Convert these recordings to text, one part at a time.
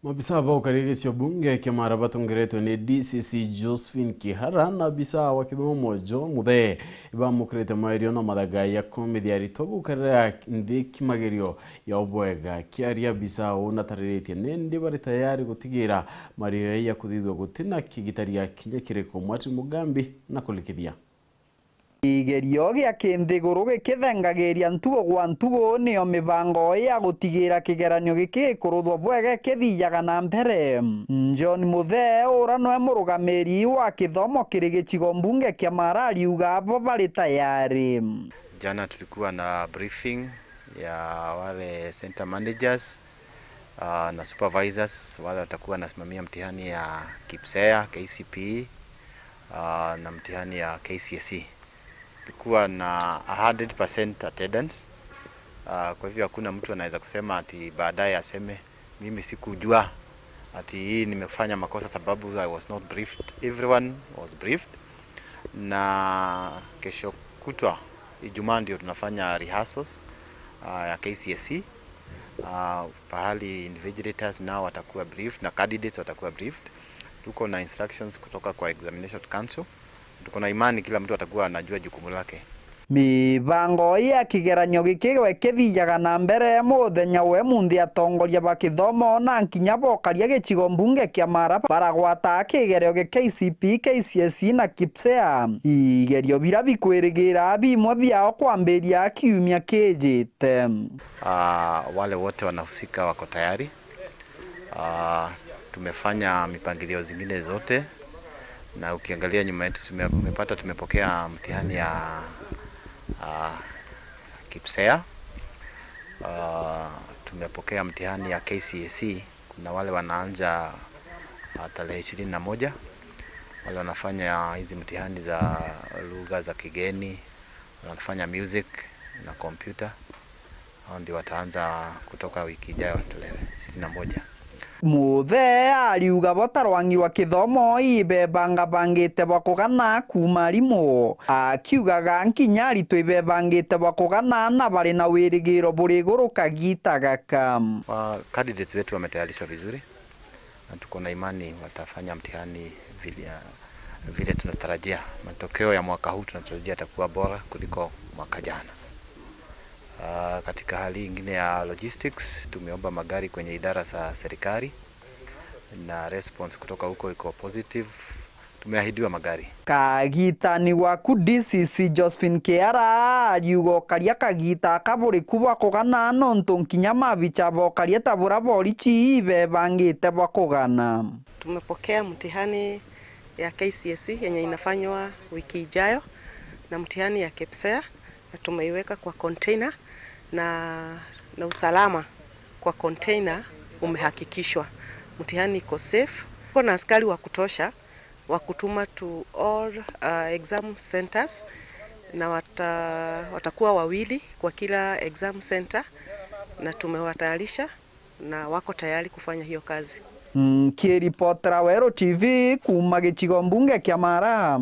Mabisa ba ukarigishwa bunge kia marabatu ngereto ni DCC Josephine Kihara na bisa wa kithomo Jo Muthe iba mukrete mairio na madaga ya komedi aritogo ukarira ndi kimagerio ya obwega kiaria bisa una tariritie ndi bari tayari gutigira mario ya kuthithwa gutina kigitaria kinya kireko Mwati Mugambi na kulikithia igerio gia kinthiguru gikithengagiria ntugo gwa ntugo nio mibango ya gutigira kigeranio giki kuruthwo bwege kithiaga na mbere. John Muthe ura no murugamiri wa kithomo kiri gicigo mbunge kia Mara riuga abo bari tayari. Jana tulikuwa na briefing ya wale center managers na supervisors wale watakuwa nasimamia mtihani ya KPSEA, KCPE na mtihani ya KCSE. Tulikuwa na 100% attendance. Kwa hivyo hakuna mtu anaweza kusema ati baadaye aseme mimi sikujua ati hii nimefanya makosa sababu I was not briefed. Everyone was briefed. Na kesho kutwa Ijumaa ndio tunafanya rehearsals ya KCSE. Pahali invigilators nao watakuwa briefed na candidates watakuwa briefed. Tuko na instructions kutoka kwa examination council. Tuko na imani kila mtu atakuwa anajua jukumu lake. Mibango ya kigeranio giki kithiaga na mbere muthenya we munthi atongoria ba kithomo na nkinya bokaria gicigo mbunge kia Mara baragwata kigerio gi KCPE, KCSE na KPSEA. Igerio bira bikwirigira bimwe biao kwambiria kiumia kijite. Wale wote wanahusika wako tayari. Tumefanya mipangilio zingine zote na ukiangalia nyuma yetu tumepokea mtihani ya KPSEA. Tumepokea mtihani ya KCSE. Kuna wale wanaanza tarehe 21, wale wanafanya hizi mtihani za lugha za kigeni, wanafanya music na computer. Hao ndio wataanza kutoka wiki ijayo tarehe 21. Muthe ariuga botarwangi wa kithomo ibebangabangite bakugana kuma rimu akiugaga nkinya aritu ibebangite bakugana na bari na wirigiro buri iguru kagita gaka. Candidates wetu wametayarishwa vizuri na tuko na imani watafanya mtihani vile tunatarajia. Matokeo ya mwaka huu tunatarajia atakuwa bora kuliko mwaka jana. Katika hali ingine ya logistics tumeomba magari kwenye idara za serikali na response kutoka huko iko positive. Tumeahidiwa magari. Kagitani waku DCC Josephine Kihara ariuga karia kagita kaburi kuba kugana nontu nkinya mabicha bokaria tabura borichi ibebangite bakugana. Tumepokea mtihani ya KCSE yenye inafanywa wiki ijayo na mtihani ya KPSEA na tumeiweka kwa container na usalama kwa container umehakikishwa. Mtihani iko safe. Kuna askari wa kutosha wa kutuma to all exam centers na watakuwa wawili kwa kila exam center na tumewatayarisha na wako tayari kufanya hiyo kazi. Kiripotera Wero TV kuma gicigo mbunge kia Mara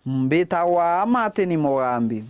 mbita wa Martin Mugambi.